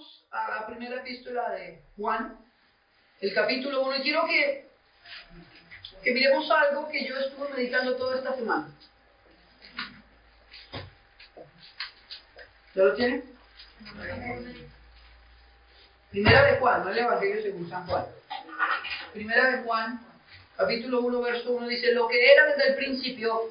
vamos a la primera epístola de Juan, el capítulo 1, y quiero que miremos algo que yo estuve meditando toda esta semana. ¿Ya lo tienen? Primera de Juan, no el Evangelio según San Juan. Primera de Juan, capítulo 1, verso 1, dice: lo que era desde el principio,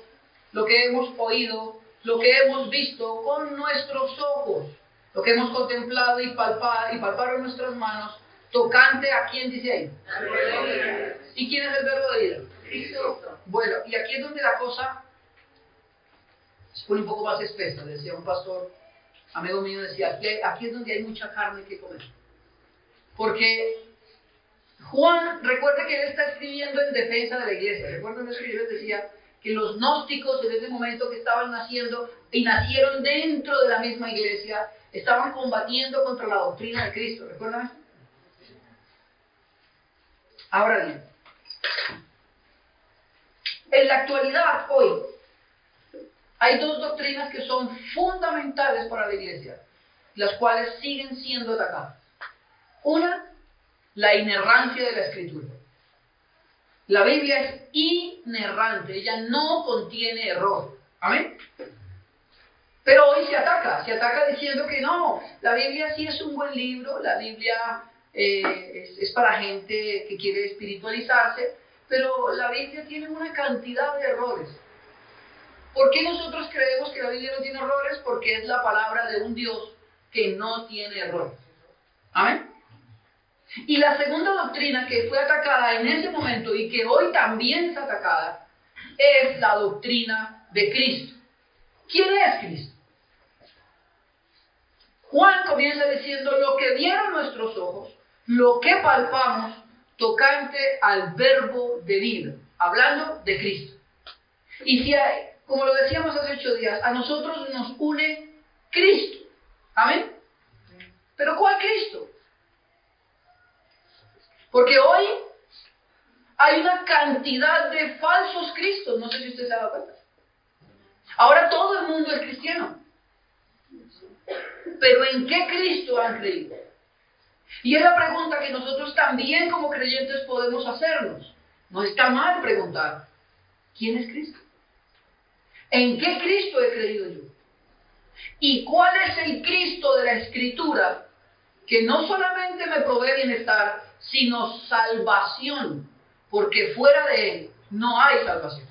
lo que hemos oído, lo que hemos visto con nuestros ojos, lo que hemos contemplado y palparon nuestras manos, tocante a quién dice ahí. ¿Y quién es el verbo de vida? Cristo. Bueno, y aquí es donde la cosa se pone un poco más espesa. Decía un pastor, amigo mío, decía, aquí es donde hay mucha carne que comer. Porque Juan, recuerda que él está escribiendo en defensa de la iglesia. Recuerden eso que yo les decía, que los gnósticos en ese momento que estaban naciendo y nacieron dentro de la misma iglesia, estaban combatiendo contra la doctrina de Cristo. ¿Recuerdan eso? Ahora bien, en la actualidad, hoy, hay dos doctrinas que son fundamentales para la iglesia, las cuales siguen siendo atacadas. Una, la inerrancia de la Escritura. La Biblia es inerrante, ella no contiene error. ¿Amén? Pero hoy se ataca diciendo que no, la Biblia sí es un buen libro, la Biblia es para gente que quiere espiritualizarse, pero la Biblia tiene una cantidad de errores. ¿Por qué nosotros creemos que la Biblia no tiene errores? Porque es la palabra de un Dios que no tiene errores. ¿Amén? Y la segunda doctrina que fue atacada en ese momento y que hoy también es atacada es la doctrina de Cristo. ¿Quién es Cristo? Juan comienza diciendo: lo que vieron nuestros ojos, lo que palpamos, tocante al verbo de vida, hablando de Cristo. Y si hay, como lo decíamos hace 8 días, a nosotros nos une Cristo. ¿Amén? ¿Pero cuál Cristo? Porque hoy hay una cantidad de falsos cristos, no sé si usted se ha dado cuenta. Ahora todo el mundo es cristiano. Pero ¿en qué Cristo han creído? Y es la pregunta que nosotros también como creyentes podemos hacernos. No está mal preguntar: ¿quién es Cristo? ¿En qué Cristo he creído yo? ¿Y cuál es el Cristo de la Escritura que no solamente me provee bienestar, sino salvación? Porque fuera de Él no hay salvación.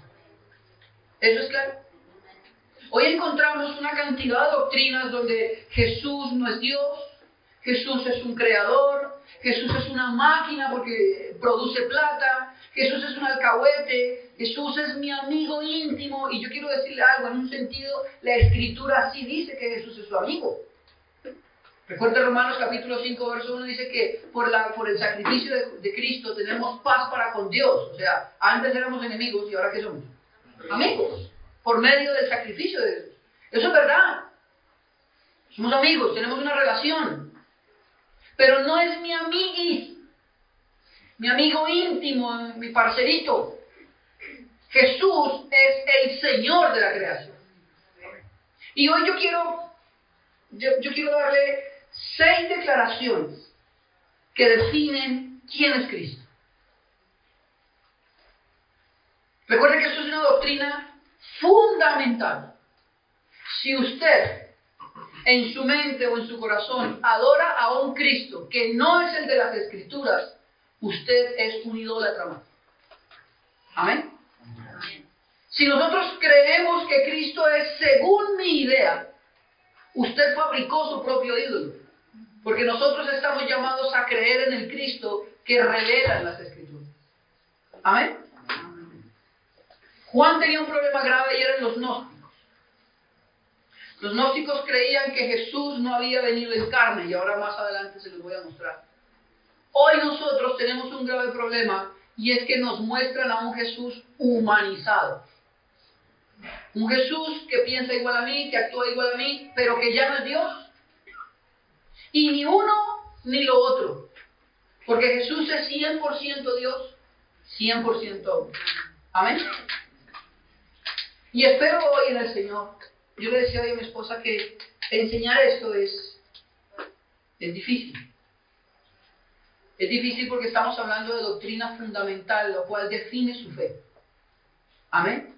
¿Eso es claro? Hoy encontramos una cantidad de doctrinas donde Jesús no es Dios, Jesús es un creador, Jesús es una máquina porque produce plata, Jesús es un alcahuete, Jesús es mi amigo íntimo. Y yo quiero decirle algo, en un sentido, la Escritura sí dice que Jesús es su amigo. Recuerda Romanos capítulo 5, verso 1, dice que por el sacrificio de Cristo tenemos paz para con Dios. O sea, antes éramos enemigos y ahora ¿qué somos? Amigos. Por medio del sacrificio de Jesús. Eso es verdad. Somos amigos, tenemos una relación. Pero no es mi amiguis, mi amigo íntimo, mi parcerito. Jesús es el Señor de la creación. Y hoy yo quiero darle 6 declaraciones que definen quién es Cristo. Recuerde que esto es una doctrina fundamental. Si usted en su mente o en su corazón adora a un Cristo que no es el de las Escrituras, usted es un idólatra más. ¿Amén? Si nosotros creemos que Cristo es según mi idea, usted fabricó su propio ídolo. Porque nosotros estamos llamados a creer en el Cristo que revela en las Escrituras. ¿Amén? Juan tenía un problema grave y eran los gnósticos. Los gnósticos creían que Jesús no había venido en carne, y ahora más adelante se los voy a mostrar. Hoy nosotros tenemos un grave problema, y es que nos muestran a un Jesús humanizado. Un Jesús que piensa igual a mí, que actúa igual a mí, pero que ya no es Dios. Y ni uno ni lo otro. Porque Jesús es 100% Dios, 100% hombre. Amén. Y espero hoy en el Señor. Yo le decía hoy a mi esposa que enseñar esto es Es difícil. Es difícil porque estamos hablando de doctrina fundamental, lo cual define su fe. Amén.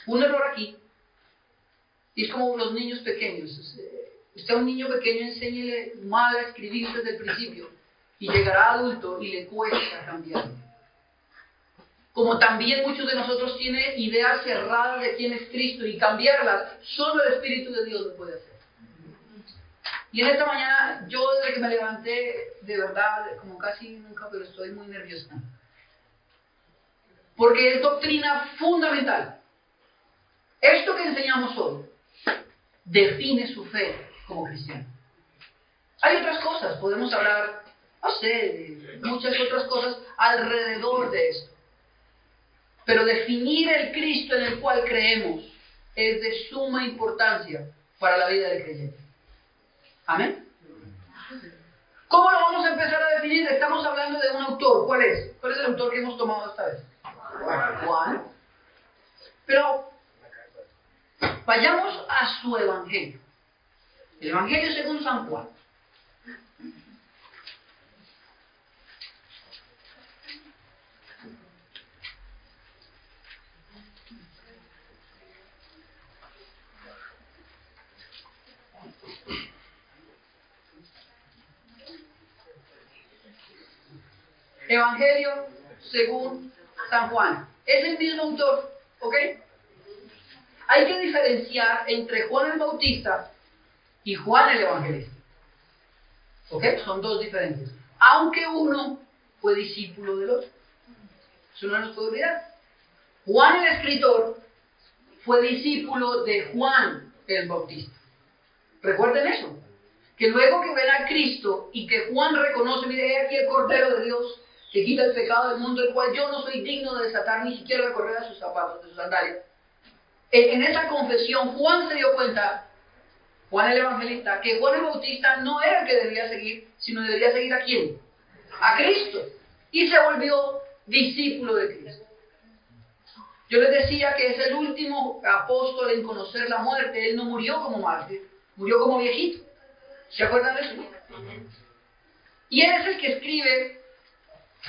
Un error aquí. Y es como los niños pequeños. Usted a un niño pequeño enséñele mal a escribir desde el principio y llegará adulto y le cuesta cambiarlo. Como también muchos de nosotros tienen ideas cerradas de quién es Cristo y cambiarlas, solo el Espíritu de Dios lo puede hacer. Y en esta mañana, yo desde que me levanté, de verdad, como casi nunca, pero estoy muy nerviosa. Porque es doctrina fundamental. Esto que enseñamos hoy define su fe como cristiano. Hay otras cosas, podemos hablar, no sé, de muchas otras cosas alrededor de esto. Pero definir el Cristo en el cual creemos es de suma importancia para la vida del creyente. ¿Amén? ¿Cómo lo vamos a empezar a definir? Estamos hablando de un autor. ¿Cuál es? ¿Cuál es el autor que hemos tomado esta vez? Juan. Pero vayamos a su evangelio. El evangelio según San Juan. Evangelio según San Juan. Es el mismo autor, ¿ok? Hay que diferenciar entre Juan el Bautista y Juan el Evangelista. ¿Ok? Son dos diferentes. Aunque uno fue discípulo del otro. Eso no nos puede olvidar. Juan el escritor fue discípulo de Juan el Bautista. Recuerden eso. Que luego que ven a Cristo y que Juan reconoce, mire, he aquí el Cordero de Dios que quita el pecado del mundo, el cual yo no soy digno de desatar ni siquiera de correr a sus zapatos, de sus sandalias. En esa confesión, Juan se dio cuenta, Juan el Evangelista, que Juan el Bautista no era el que debía seguir, sino debería seguir a ¿quién? A Cristo. Y se volvió discípulo de Cristo. Yo les decía que es el último apóstol en conocer la muerte. Él no murió como mártir, murió como viejito. ¿Se acuerdan de eso? Y él es el que escribe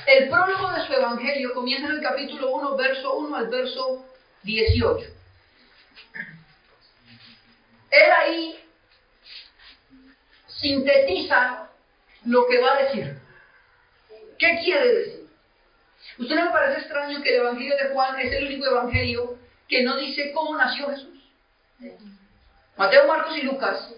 el prólogo de su evangelio. Comienza en el capítulo 1, verso 1 al verso 18. Él ahí sintetiza lo que va a decir. ¿Qué quiere decir? ¿Usted no le parece extraño que el evangelio de Juan es el único evangelio que no dice cómo nació Jesús? Mateo, Marcos y Lucas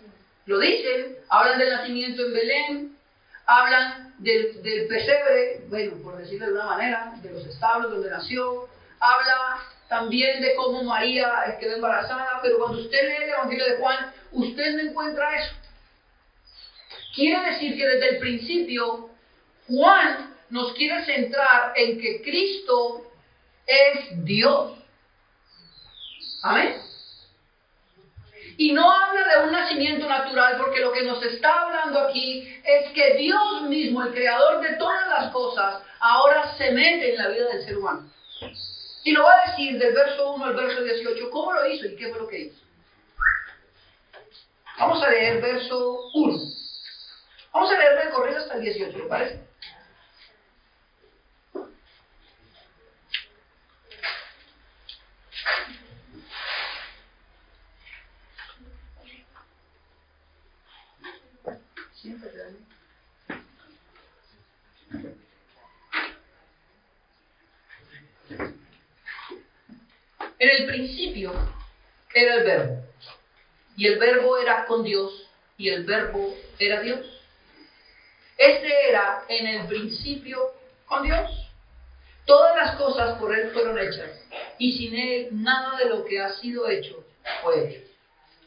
lo dicen, hablan del nacimiento en Belén, hablan del pesebre, bueno, por decirlo de una manera, de los establos donde nació, habla también de cómo María quedó embarazada, pero cuando usted lee el evangelio de Juan, usted no encuentra eso. Quiere decir que desde el principio, Juan nos quiere centrar en que Cristo es Dios. ¿Amén? Y no habla de un nacimiento natural, porque lo que nos está hablando aquí es que Dios mismo, el creador de todas las cosas, ahora se mete en la vida del ser humano. Y lo va a decir del verso 1 al verso 18, ¿cómo lo hizo y qué fue lo que hizo? Vamos a leer verso 1. Vamos a leer de corrido hasta el 18, ¿le parece? En el principio era el Verbo, y el Verbo era con Dios, y el Verbo era Dios. Este era en el principio con Dios. Todas las cosas por Él fueron hechas, y sin Él nada de lo que ha sido hecho fue hecho.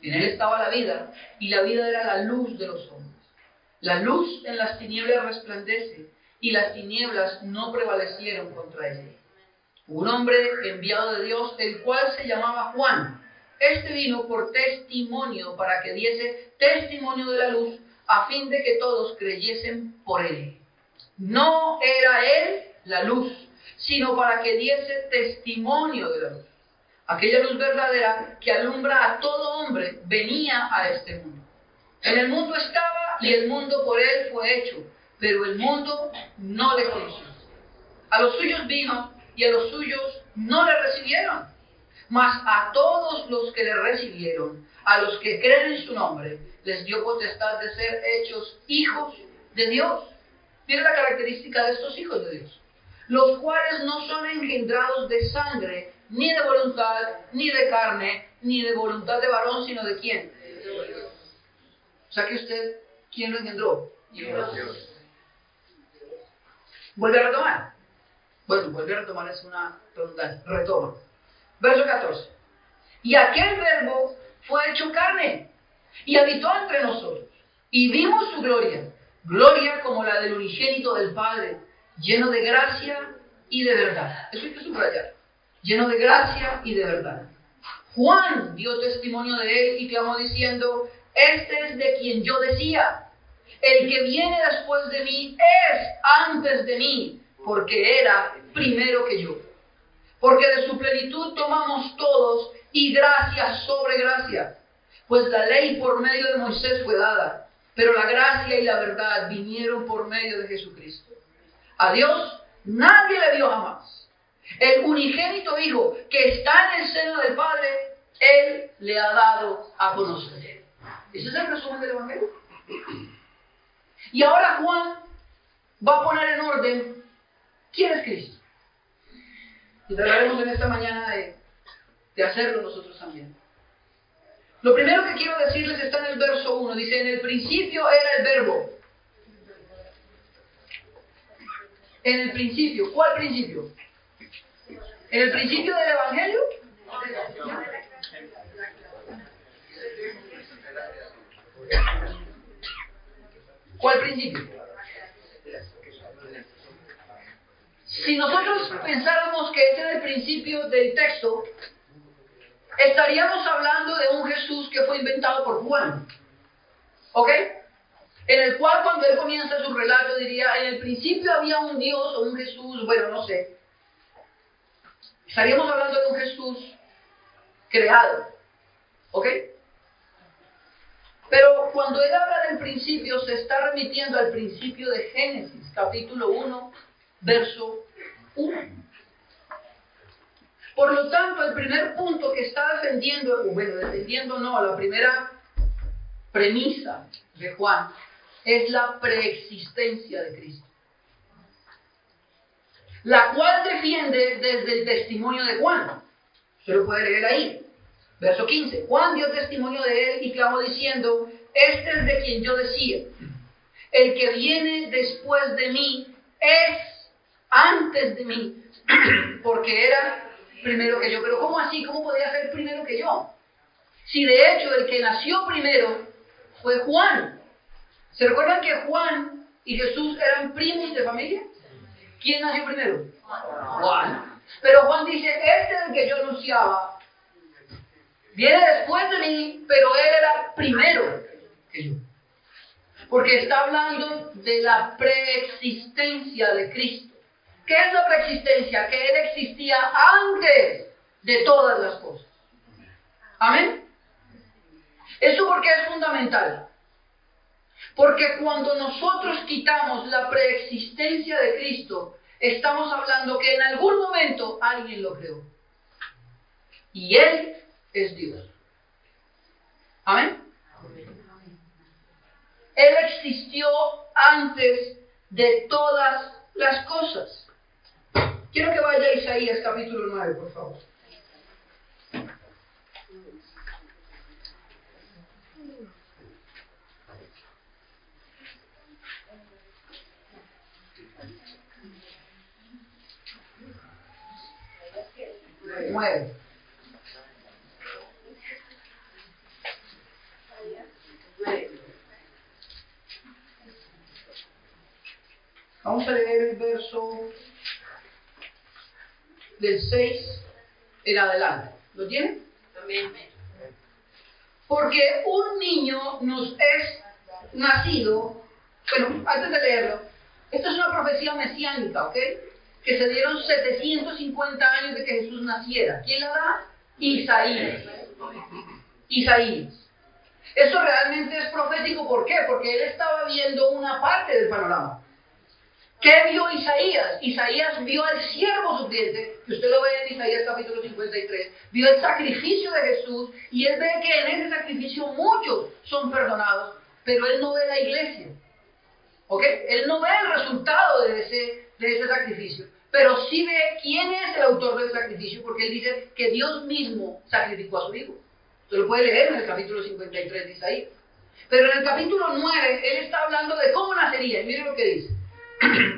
En Él estaba la vida, y la vida era la luz de los hombres. La luz en las tinieblas resplandece, y las tinieblas no prevalecieron contra ella. Un hombre enviado de Dios, el cual se llamaba Juan. Este vino por testimonio, para que diese testimonio de la luz, a fin de que todos creyesen por él. No era él la luz, sino para que diese testimonio de la luz. Aquella luz verdadera que alumbra a todo hombre venía a este mundo. En el mundo estaba, y el mundo por él fue hecho, pero el mundo no le conoció. A los suyos vino, y a los suyos no le recibieron. Mas a todos los que le recibieron, a los que creen en su nombre, les dio potestad de ser hechos hijos de Dios. Tiene la característica de estos hijos de Dios, los cuales no son engendrados de sangre, ni de voluntad, ni de carne, ni de voluntad de varón, sino de ¿quién? O sea que usted, ¿quién lo engendró? Dios. Vuelve a retomar. Bueno, vuelve a retomar es una pregunta. Retoma. Verso 14. Y aquel verbo fue hecho carne y habitó entre nosotros. Y vimos su gloria, gloria como la del unigénito del Padre, lleno de gracia y de verdad. Eso hay que subrayar. Lleno de gracia y de verdad. Juan dio testimonio de él y clamó diciendo: este es de quien yo decía, el que viene después de mí es antes de mí, porque era primero que yo. Porque de su plenitud tomamos todos, y gracia sobre gracia. Pues la ley por medio de Moisés fue dada, pero la gracia y la verdad vinieron por medio de Jesucristo. A Dios nadie le vio jamás. El unigénito Hijo que está en el seno del Padre, Él le ha dado a conocer. Ese es el resumen del Evangelio. Y ahora Juan va a poner en orden quién es Cristo. Y trataremos en esta mañana de hacerlo nosotros también. Lo primero que quiero decirles está en el verso 1. Dice: en el principio era el verbo. En el principio. ¿Cuál principio? ¿En el principio del Evangelio? ¿Cuál principio? Si nosotros pensáramos que ese era el principio del texto, estaríamos hablando de un Jesús que fue inventado por Juan. ¿Ok? En el cual cuando él comienza su relato diría: en el principio había un Dios o un Jesús, bueno, no sé. Estaríamos hablando de un Jesús creado. ¿Ok? Pero cuando él habla del principio, se está remitiendo al principio de Génesis, capítulo 1, verso 1. Por lo tanto, el primer punto que está la primera premisa de Juan es la preexistencia de Cristo, la cual defiende desde el testimonio de Juan. Usted lo puede leer ahí. Verso 15. Juan dio testimonio de él y clamó diciendo: este es de quien yo decía, el que viene después de mí es antes de mí, porque era primero que yo. Pero ¿cómo así? ¿Cómo podía ser primero que yo? Si de hecho el que nació primero fue Juan. ¿Se recuerdan que Juan y Jesús eran primos de familia? ¿Quién nació primero? Juan. Pero Juan dice: este es el que yo anunciaba, viene después de mí, pero él era primero que yo. Porque está hablando de la preexistencia de Cristo. ¿Qué es la preexistencia? Que Él existía antes de todas las cosas. ¿Amén? ¿Eso por qué es fundamental? Porque cuando nosotros quitamos la preexistencia de Cristo, estamos hablando que en algún momento alguien lo creó. Y Él es Dios. ¿Amén? Él existió antes de todas las cosas. Quiero que vaya a Isaías capítulo 9, por favor. Nueve. Vamos a leer el verso del 6 en adelante. ¿Lo tienen? Amén. Porque un niño nos es nacido. Bueno, antes de leerlo, esta es una profecía mesiánica, ¿ok? Que se dieron 750 años de que Jesús naciera. ¿Quién la da? Isaías. Isaías. Esto realmente es profético, ¿por qué? Porque él estaba viendo una parte del panorama. ¿Qué vio Isaías? Isaías vio al siervo sufriente, que usted lo ve en Isaías capítulo 53, vio el sacrificio de Jesús, y él ve que en ese sacrificio muchos son perdonados, pero él no ve la iglesia. ¿Ok? Él no ve el resultado de ese sacrificio, pero sí ve quién es el autor del sacrificio, porque él dice que Dios mismo sacrificó a su hijo. Usted lo puede leer en el capítulo 53 de Isaías. Pero en el capítulo 9, él está hablando de cómo nacería, y mire lo que dice.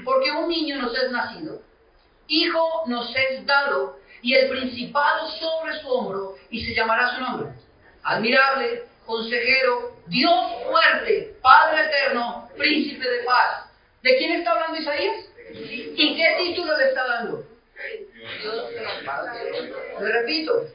Porque un niño nos es nacido, hijo nos es dado, y el principado sobre su hombro, y se llamará su nombre. Admirable, consejero, Dios fuerte, Padre eterno, príncipe de paz. ¿De quién está hablando Isaías? ¿Y qué título le está dando? Le repito.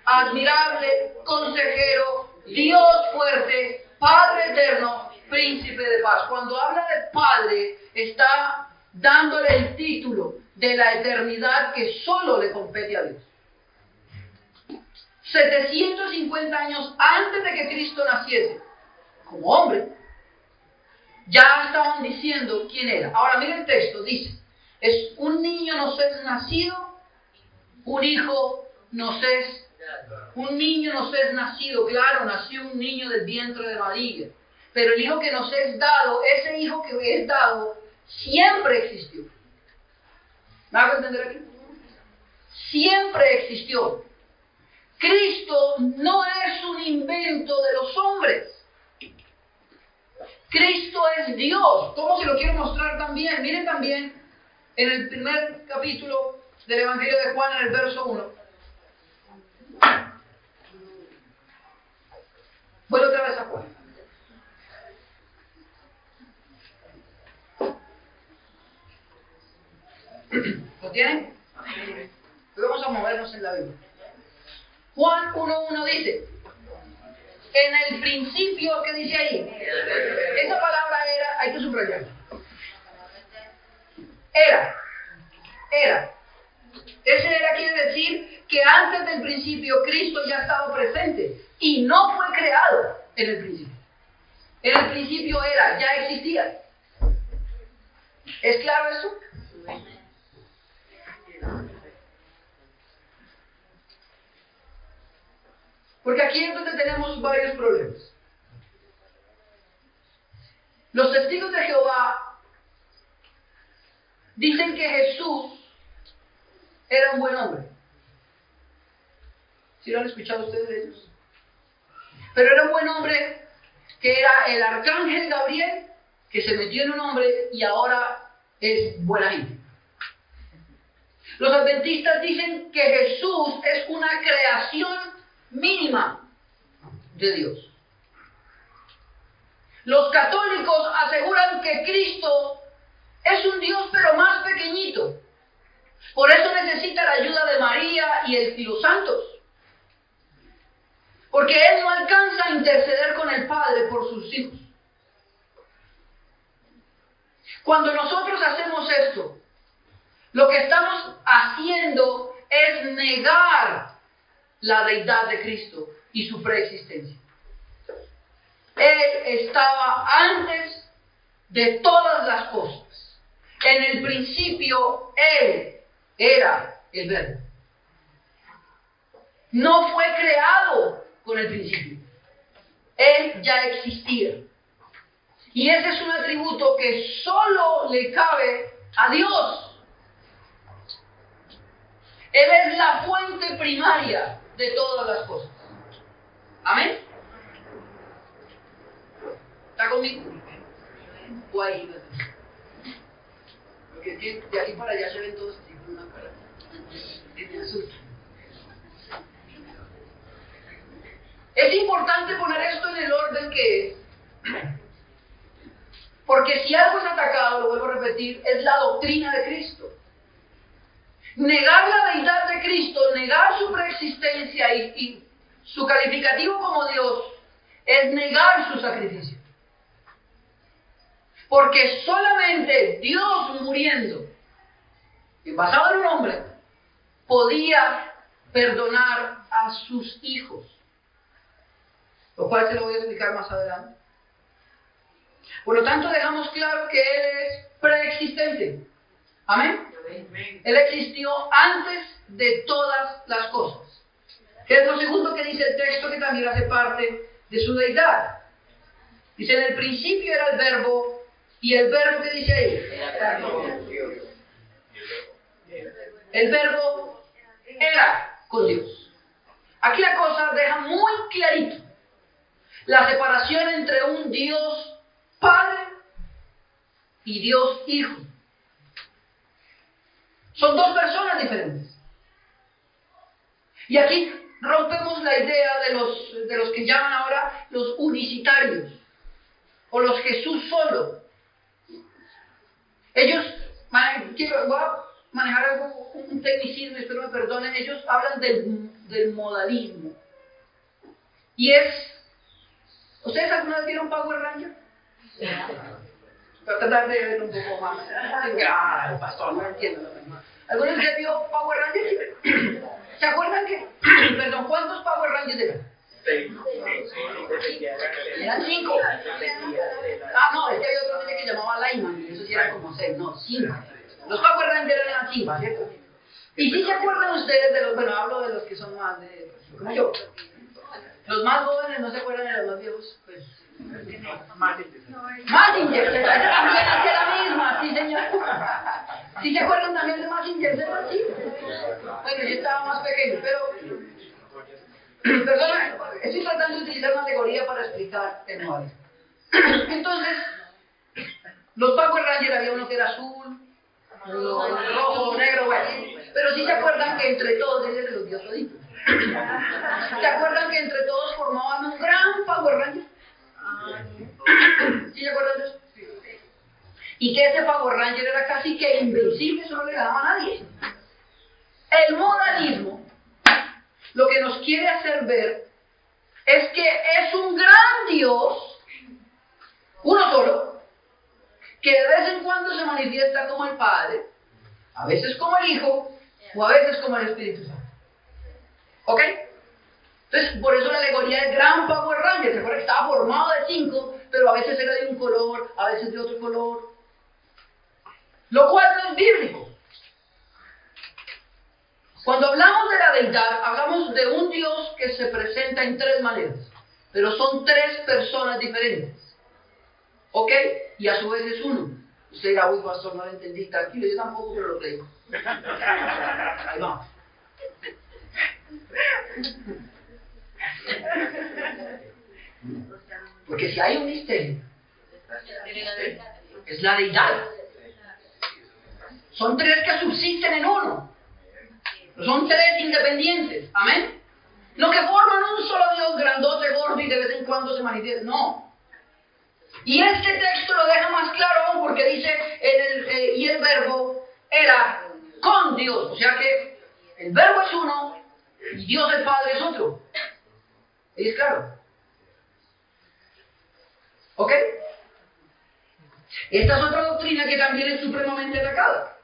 Admirable, consejero, Dios fuerte, Padre eterno, príncipe de paz. Cuando habla de Padre, está dándole el título de la eternidad que solo le compete a Dios. 750 años antes de que Cristo naciese, como hombre, ya estaban diciendo quién era. Ahora mire el texto, dice, es un niño nos es nacido, un hijo nos es un niño nos es nacido, claro, nació un niño del vientre de María, pero el hijo que nos es dado, ese hijo que es dado, siempre existió. ¿Me hago entender aquí? Siempre existió. Cristo no es un invento de los hombres. Cristo es Dios. ¿Cómo se lo quiero mostrar también? Miren también en el primer capítulo del Evangelio de Juan, en el verso 1. Vuelvo otra vez a Juan. ¿Lo tienen? Hoy vamos a movernos en la Biblia. Juan 1:1 dice, en el principio, ¿qué dice ahí? Esa palabra era, hay que subrayarla. Era. Ese era quiere decir que antes del principio Cristo ya estaba presente y no fue creado en el principio. En el principio era, ya existía. ¿Es claro eso? Porque aquí es donde tenemos varios problemas. Los testigos de Jehová dicen que Jesús era un buen hombre. ¿Sí lo han escuchado ustedes de ellos? Pero era un buen hombre que era el arcángel Gabriel, que se metió en un hombre y ahora es buena gente. Los adventistas dicen que Jesús es una creación mínima de Dios. Los católicos aseguran que Cristo es un Dios pero más pequeñito. Por eso necesita la ayuda de María y los santos. Porque Él no alcanza a interceder con el Padre por sus hijos. Cuando nosotros hacemos esto, lo que estamos haciendo es negar la deidad de Cristo y su preexistencia. Él estaba antes de todas las cosas. En el principio, Él era el Verbo. No fue creado con el principio. Él ya existía. Y ese es un atributo que solo le cabe a Dios. Él es la fuente primaria de todas las cosas. ¿Amén? ¿Está conmigo? O ahí. Porque de aquí para allá se ven todos así con una cara. Y me asusta. Es importante poner esto en el orden que es. Porque si algo es atacado, lo vuelvo a repetir, es la doctrina de Cristo. Negar la deidad de Cristo, negar su preexistencia y su calificativo como Dios, es negar su sacrificio. Porque solamente Dios muriendo, basado en un hombre, podía perdonar a sus hijos. lo cual se lo voy a explicar más adelante. Por lo tanto, dejamos claro que Él es preexistente. ¿Amén? Él existió antes de todas las cosas. Que es lo segundo que dice el texto, que también hace parte de su deidad. Dice, en el principio era el verbo, y el verbo, ¿qué dice ahí? El verbo era con Dios. Aquí la cosa deja muy clarito la separación entre un Dios Padre y Dios Hijo. Son dos personas diferentes. Y aquí rompemos la idea de los que llaman ahora los unicitarios, o los Jesús solo. Ellos, voy a manejar algo, un tecnicismo, espero me perdonen, ellos hablan del modalismo. Y es, ¿ustedes alguna vez vieron Power Ranger? Voy a tratar de verlo un poco más. Pastor, no entiendo. ¿Alguna vez vio Power Rangers? ¿Se acuerdan que? Perdón, ¿cuántos Power Rangers eran? 6. Eran 5. Ah, no, es que había otro que llamaba Lyman, y eso sí eran como 6, no, 5. Los Power Rangers eran 5, ¿cierto? Y si se acuerdan ustedes de los, bueno, hablo de los que son más de, como yo. Los más jóvenes no se acuerdan de los más viejos, pues. Mazinger, esa también hacía la misma, sí señor. ¿Sí se acuerdan también de Mazinger? Sí. Bueno, yo estaba más pequeño, pero perdona, estoy tratando de utilizar una alegoría para explicar el modelo. Entonces, los Power Rangers había uno que era azul, uno rojo, negro, bueno. Pero sí se acuerdan que entre todos, ese se los dio toditos. ¿Se acuerdan que entre todos formaban un gran Power Ranger? ¿Sí se acuerdan de eso? Y que ese Power Ranger era casi que invencible, eso no le ganaba a nadie. El modalismo lo que nos quiere hacer ver es que es un gran Dios, uno solo, que de vez en cuando se manifiesta como el Padre, a veces como el Hijo, o a veces como el Espíritu Santo. ¿Ok? Entonces, por eso la alegoría del gran Power Ranger. ¿Se acuerdan que estaba formado de 5, pero a veces era de un color, a veces de otro color? Lo cual no es bíblico. Cuando hablamos de la deidad, hablamos de un Dios que se presenta en 3 maneras, pero son 3 personas diferentes. ¿Ok? Y a su vez es uno. Usted dirá, uy, pastor, no lo entendí. Tranquilo, yo tampoco, pero lo creo. Ahí vamos. Porque si hay un misterio, es la deidad. Son 3 que subsisten en uno. Son 3 independientes. Amén. No que forman un solo Dios grandote, gordo y de vez en cuando se manifiesta. No. Y este texto lo deja más claro aún porque dice, y el verbo era con Dios. O sea que el verbo es uno y Dios el Padre es otro. ¿Y es claro? ¿Ok? Esta es otra doctrina que también es supremamente atacada.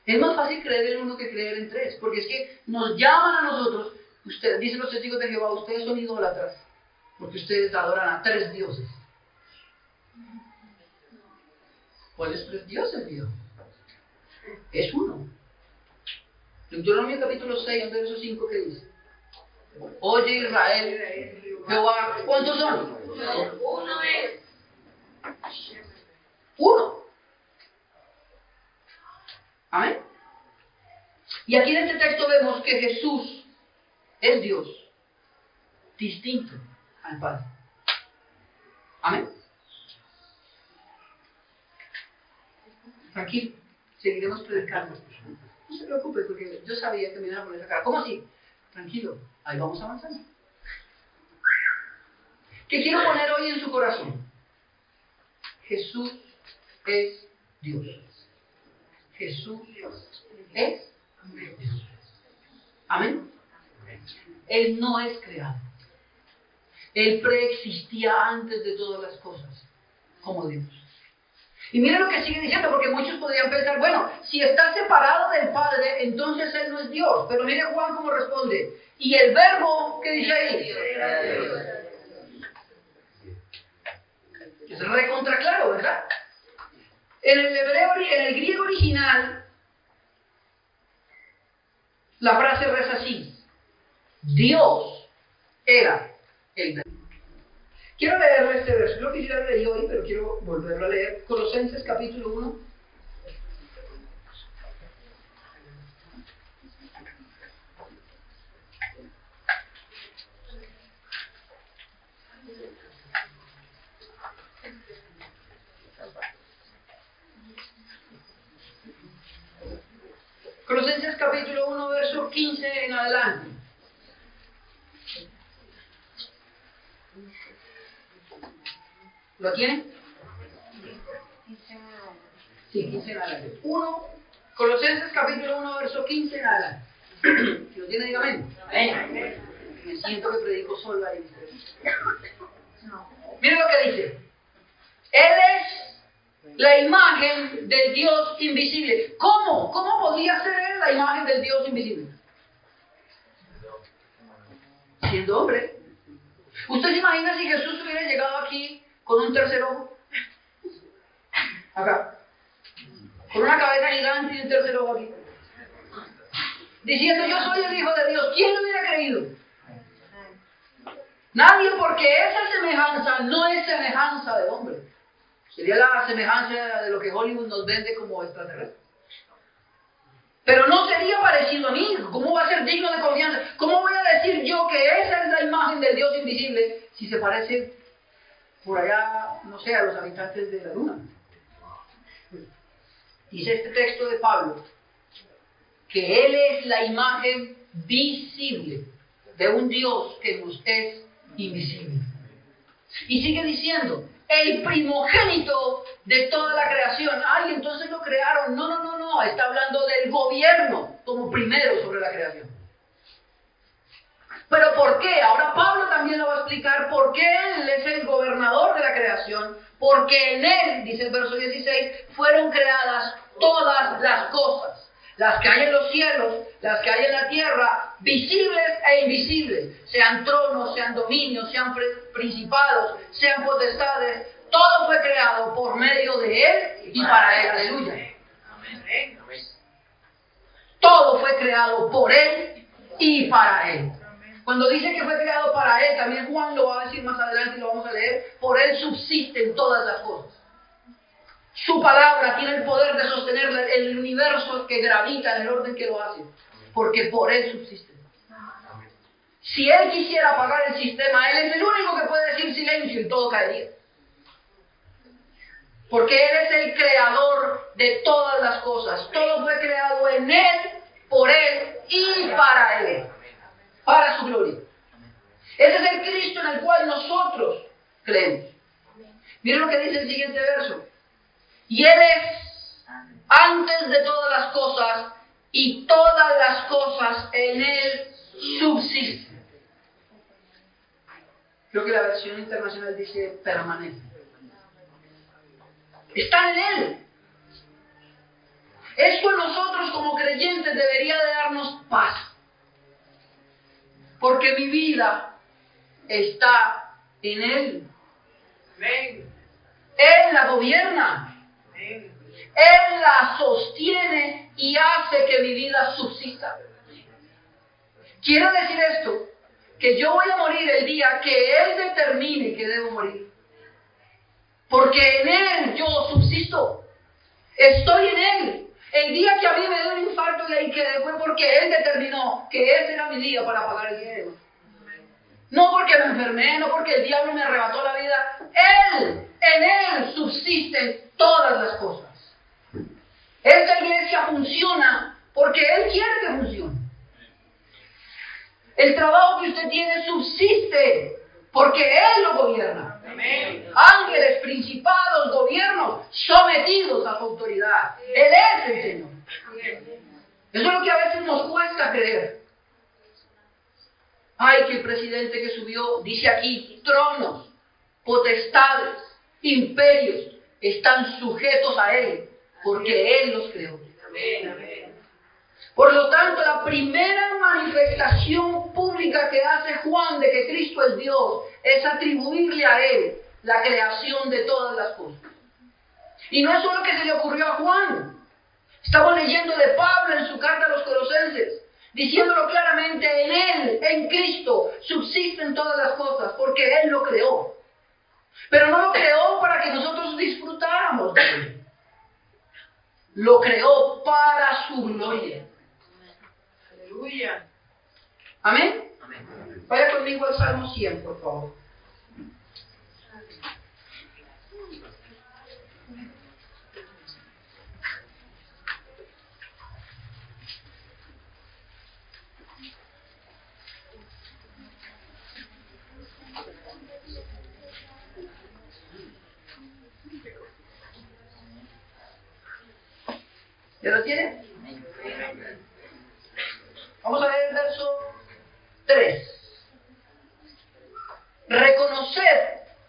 Es más fácil creer en uno que creer en 3, porque es que nos llaman a nosotros, ustedes, dicen los testigos de Jehová, ustedes son idólatras, porque ustedes adoran a 3 dioses. ¿Cuáles 3 dioses, Dios? Es uno. Deuteronomio capítulo 6, verso 5, ¿qué dice? Oye Israel, Jehová, ¿cuántos son? Uno es. Uno. Amén. Y aquí en este texto vemos que Jesús es Dios, distinto al Padre. Amén. Tranquilo, seguiremos predicando. No se preocupe, porque yo sabía que me iban a poner esa cara. ¿Cómo así? Tranquilo, ahí vamos avanzando. ¿Qué quiero poner hoy en su corazón? Jesús es Dios. Jesús es Dios. Amén. Él no es creado. Él preexistía antes de todas las cosas, como Dios. Y mira lo que sigue diciendo, porque muchos podrían pensar, bueno, si está separado del Padre, entonces Él no es Dios. Pero mire Juan cómo responde. Y el verbo, ¿qué dice ahí? Es recontra claro, ¿verdad? En el griego original, la frase reza así. Dios era el verbo. Quiero leerle este verso. Lo quisiera leer hoy, pero quiero volverlo a leer. Colosenses capítulo 1. Colosenses capítulo 1, verso 15 en adelante. ¿Lo tiene? Sí, 15 en adelante. Colosenses capítulo 1, verso 15 en adelante. Si lo tiene, dígame. Me siento que predico solo ahí. Miren lo que dice. Él es la imagen del Dios invisible. ¿Cómo? ¿Cómo podría ser Él la imagen del Dios invisible? Siendo hombre. ¿Usted se imagina si Jesús hubiera llegado aquí con un tercer ojo? Acá. Con una cabeza gigante y un tercer ojo aquí. Diciendo, yo soy el Hijo de Dios. ¿Quién lo hubiera creído? Nadie, porque esa semejanza no es semejanza de hombre. Sería la semejanza de lo que Hollywood nos vende como extraterrestre. Pero no sería parecido a mí. ¿Cómo va a ser digno de confianza? ¿Cómo voy a decir yo que esa es la imagen del Dios invisible si se parece por allá, no sé, a los habitantes de la luna? Dice este texto de Pablo que Él es la imagen visible de un Dios que nos es invisible. Y sigue diciendo, el primogénito de toda la creación. Ay, entonces lo crearon. No. Está hablando del gobierno como primero sobre la creación. ¿Pero por qué? Ahora Pablo también lo va a explicar por qué Él es el gobernador de la creación. Porque en Él, dice el verso 16, fueron creadas todas las cosas. Las que hay en los cielos, las que hay en la tierra, visibles e invisibles. Sean tronos, sean dominios, sean principados, sean potestades. Todo fue creado por medio de Él y para Él. Aleluya. Amén. Todo fue creado por Él y para Él. Cuando dice que fue creado para Él, también Juan lo va a decir más adelante y lo vamos a leer, por Él subsisten todas las cosas. Su palabra tiene el poder de sostener el universo que gravita en el orden que lo hace, porque por Él subsiste. Si Él quisiera apagar el sistema, Él es el único que puede decir silencio y todo caería. Porque Él es el creador de todas las cosas. Todo fue creado en Él, por Él y para Él. Para su gloria. Ese es el Cristo en el cual nosotros creemos. Miren lo que dice el siguiente verso. Y Él es antes de todas las cosas, y todas las cosas en Él subsisten. Creo que la versión internacional dice permanece. Está en Él. Esto a nosotros como creyentes debería de darnos paz. Porque mi vida está en Él. Él la gobierna. Él la sostiene y hace que mi vida subsista. Quiero decir esto, que yo voy a morir el día que Él determine que debo morir. Porque en Él yo subsisto. Estoy en Él. El día que a mí me dio un infarto y ahí quedé fue porque Él determinó que ese era mi día para pagar el dinero. No porque me enfermé, no porque el diablo me arrebató la vida. Él, en Él subsisten todas las cosas. Esta iglesia funciona porque Él quiere que funcione. El trabajo que usted tiene subsiste porque Él lo gobierna. Amén. Ángeles, principados, gobiernos, sometidos a su autoridad. Él es el Señor. Eso es lo que a veces nos cuesta creer. Ay, que el presidente que subió, dice aquí, tronos, potestades, imperios, están sujetos a Él, porque Él los creó. Por lo tanto, la primera manifestación pública que hace Juan de que Cristo es Dios es atribuirle a Él la creación de todas las cosas. Y no es solo que se le ocurrió a Juan. Estamos leyendo de Pablo en su carta a los Colosenses, diciéndolo claramente: en Él, en Cristo, subsisten todas las cosas, porque Él lo creó. Pero no lo creó para que nosotros disfrutáramos de Él. Lo creó para su gloria. Aleluya. ¿Amén? Vaya conmigo al Salmo 100, por favor. ¿Ya lo tiene? Vamos a ver el verso 3. Reconoced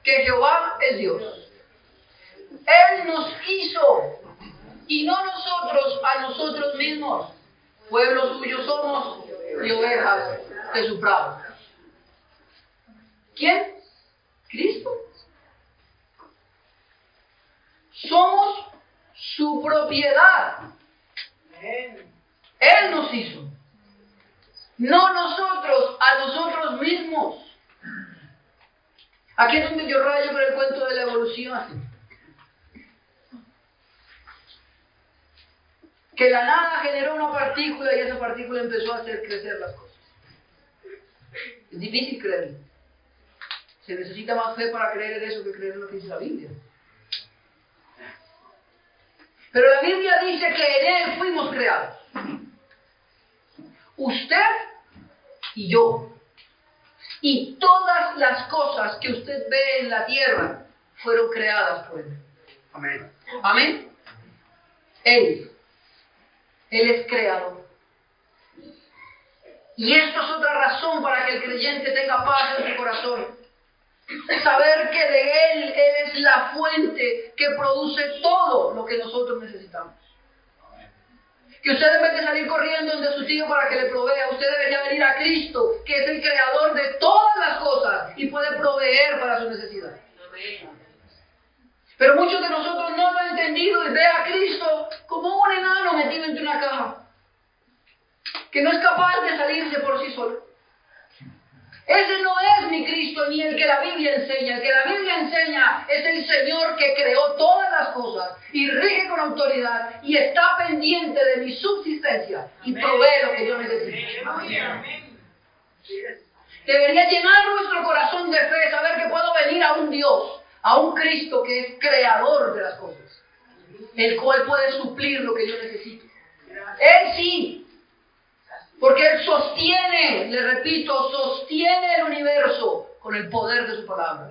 que Jehová es Dios. Él nos hizo y no nosotros a nosotros mismos. Pueblo suyo somos y ovejas de su prado. ¿Quién? Cristo. Somos su propiedad. Él nos hizo. No nosotros a nosotros mismos. Aquí es un medio rayo con el cuento de la evolución. Que la nada generó una partícula y esa partícula empezó a hacer crecer las cosas. Es difícil creerlo. Se necesita más fe para creer en eso que creer en lo que dice la Biblia. Pero la Biblia dice que en Él fuimos creados. Usted y yo. Y todas las cosas que usted ve en la tierra fueron creadas por Él. Amén. Amén. Él es creador. Y esto es otra razón para que el creyente tenga paz en su corazón. Saber que de Él es la fuente que produce todo lo que nosotros necesitamos. Que usted, en vez de salir corriendo donde su tío para que le provea, usted debería venir a Cristo, que es el creador de todas las cosas y puede proveer para su necesidad. Pero muchos de nosotros no lo han entendido y ve a Cristo como un enano metido entre una caja, que no es capaz de salirse por sí solo. Ese no es mi Cristo ni el que la Biblia enseña. El que la Biblia enseña es el Señor que creó todas las cosas y rige con autoridad y está pendiente de mi subsistencia y provee lo que yo necesito. Debería llenar nuestro corazón de fe, saber que puedo venir a un Dios, a un Cristo que es creador de las cosas, el cual puede suplir lo que yo necesito. Él sí. Porque Él sostiene, le repito, sostiene el universo con el poder de su palabra.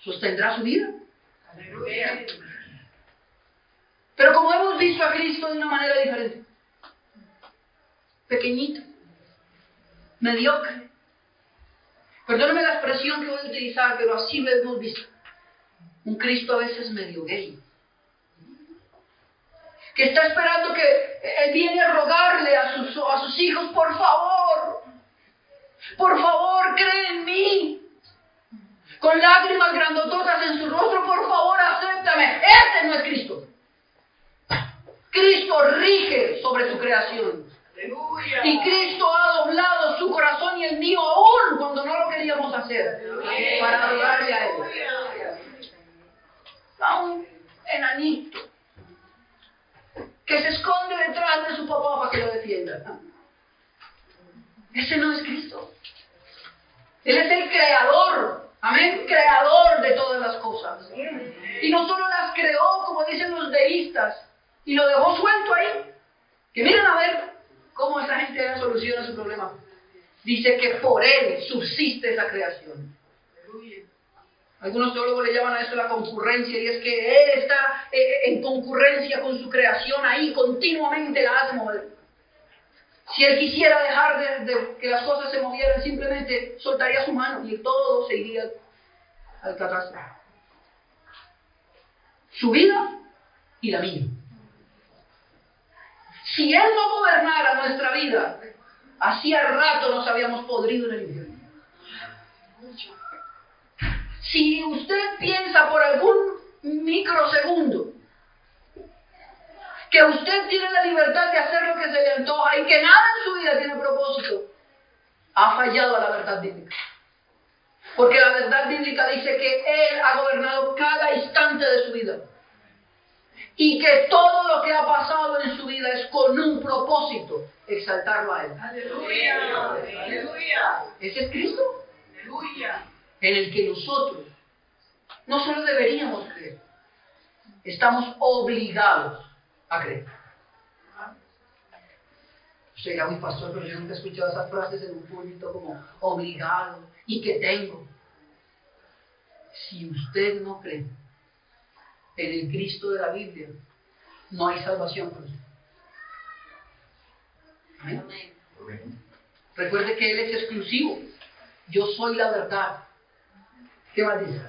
¿Sostendrá su vida? Pero como hemos visto a Cristo de una manera diferente. Pequeñito. Mediocre. Perdónenme la expresión que voy a utilizar, pero así lo hemos visto. Un Cristo a veces medio gay. Que está esperando que Él viene a rogarle a sus hijos: por favor, cree en mí. Con lágrimas grandototas en su rostro: por favor, acéptame. Ese no es Cristo. Cristo rige sobre su creación. ¡Aleluya! Y Cristo ha doblado su corazón y el mío aún cuando no lo queríamos hacer, para adorarle a Él. A un enanito que se esconde detrás de su papá para que lo defienda. Ese no es Cristo. Él es el creador. Amén. Creador de todas las cosas. Y no solo las creó, como dicen los deístas, y lo dejó suelto ahí. Que miren a ver cómo esa gente soluciona su problema. Dice que por Él subsiste esa creación. Algunos teólogos le llaman a esto la concurrencia, y es que Él está en concurrencia con su creación ahí, continuamente la hace mover. Si Él quisiera dejar de que las cosas se movieran, simplemente soltaría su mano y todo se iría al catástrofe. su vida y la mía. Si Él no gobernara nuestra vida, hacía rato nos habíamos podrido en el infierno. Si usted piensa por algún microsegundo que usted tiene la libertad de hacer lo que se le antoja y que nada en su vida tiene propósito, ha fallado a la verdad bíblica. Porque la verdad bíblica dice que Él ha gobernado cada instante de su vida. Y que todo lo que ha pasado en su vida es con un propósito, exaltarlo a Él. Aleluya. Aleluya. Ese es Cristo. Aleluya. En el que nosotros no solo deberíamos creer, estamos obligados a creer. Usted dirá, mi pastor, pero yo nunca he escuchado esas frases en un púlpito como obligado y que tengo. Si usted no cree en el Cristo de la Biblia, no hay salvación para usted. ¿Amén? Recuerde que Él es exclusivo. Yo soy la verdad. ¿Qué más dice?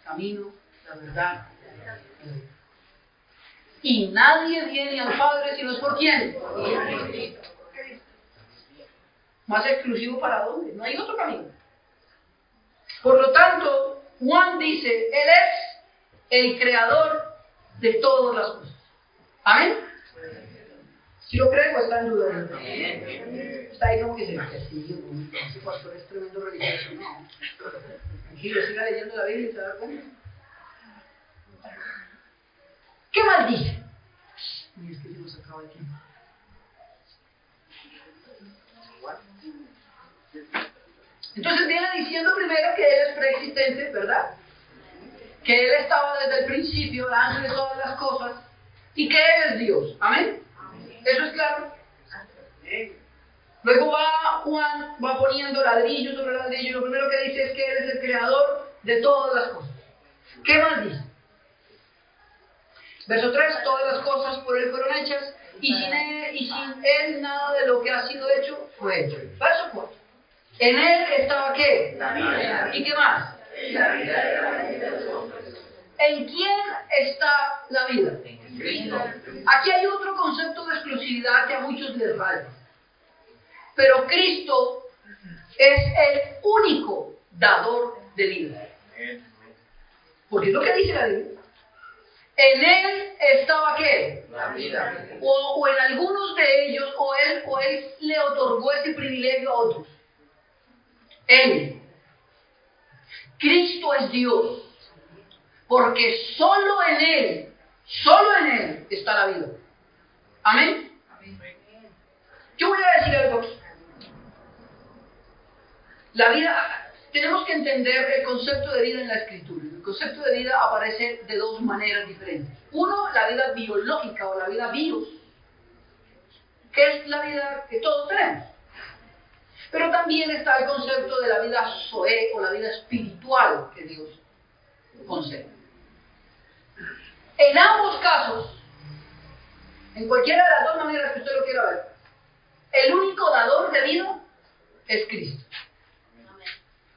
Camino, la verdad. Y nadie viene al Padre si no es por quién. ¿Más exclusivo para dónde? No hay otro camino. Por lo tanto, Juan dice, Él es el creador de todas las cosas. ¿Amén? Si lo cree, pues está en duda. Está ahí como que se dice, sí, ese pastor es tremendo religioso. No. Tranquilo, siga leyendo la Biblia y se da cuenta. ¿Qué más dice? Y es que se nos acaba el tiempo. Entonces viene diciendo primero que Él es preexistente, ¿verdad? Que Él estaba desde el principio, antes de todas las cosas, y que Él es Dios. ¿Amén? ¿Eso es claro? Luego Juan va poniendo ladrillo sobre ladrillo, y lo primero que dice es que Él es el creador de todas las cosas. ¿Qué más dice? Verso 3, todas las cosas por Él fueron hechas, y sin Él nada de lo que ha sido hecho fue hecho. Verso 4. En Él estaba ¿qué? La vida. ¿Y qué más? La vida de la vida de los hombres. ¿En quién está la vida? En Cristo. Aquí hay otro concepto de exclusividad que a muchos les falta. Pero Cristo es el único dador de vida. Porque es lo que dice la Biblia. En Él estaba ¿qué? La vida. O en algunos de ellos, o él le otorgó ese privilegio a otros. Él. Cristo es Dios. Porque solo en Él está la vida. ¿Amén? Yo voy a decir algo aquí. La vida, tenemos que entender el concepto de vida en la Escritura. El concepto de vida aparece de dos maneras diferentes. Uno, la vida biológica o la vida bios, que es la vida que todos tenemos. Pero también está el concepto de la vida zoe o la vida espiritual que Dios concede. En ambos casos, en cualquiera de las dos maneras que usted lo quiera ver, el único dador de vida es Cristo.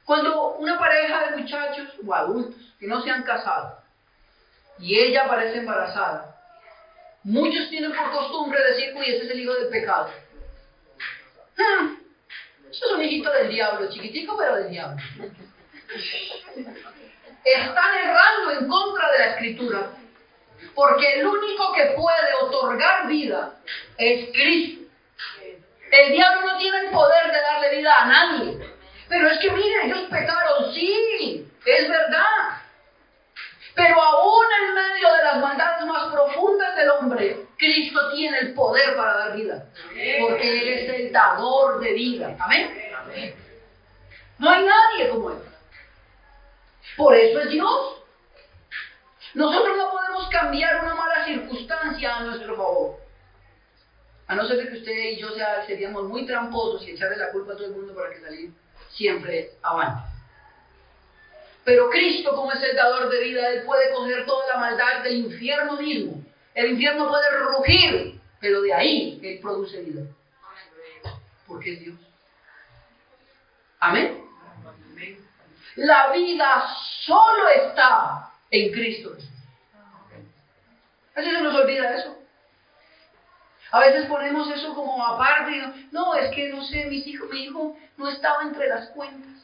Cuando una pareja de muchachos o adultos que no se han casado y ella aparece embarazada, muchos tienen por costumbre decir, uy, ese es el hijo del pecado. Eso es un hijito del diablo, chiquitico pero del diablo. Están errando en contra de la Escritura, porque el único que puede otorgar vida es Cristo. El diablo no tiene el poder de darle vida a nadie. Pero es que miren, ellos pecaron, sí, es verdad. Pero aún en medio de las maldades más profundas del hombre, Cristo tiene el poder para dar vida. Porque Él es el dador de vida. ¿Amén? No hay nadie como Él. Por eso es Dios. Nosotros no podemos cambiar una mala circunstancia a nuestro favor. A no ser que usted y yo seríamos muy tramposos y echarle la culpa a todo el mundo para que salir siempre avante. Pero Cristo, como es el dador de vida, Él puede coger toda la maldad del infierno mismo. El infierno puede rugir, pero de ahí Él produce vida. Porque es Dios. ¿Amén? La vida solo está en Cristo Jesús. A veces se nos olvida eso. A veces ponemos eso como aparte. Y no, es que no sé, mi hijo no estaba entre las cuentas.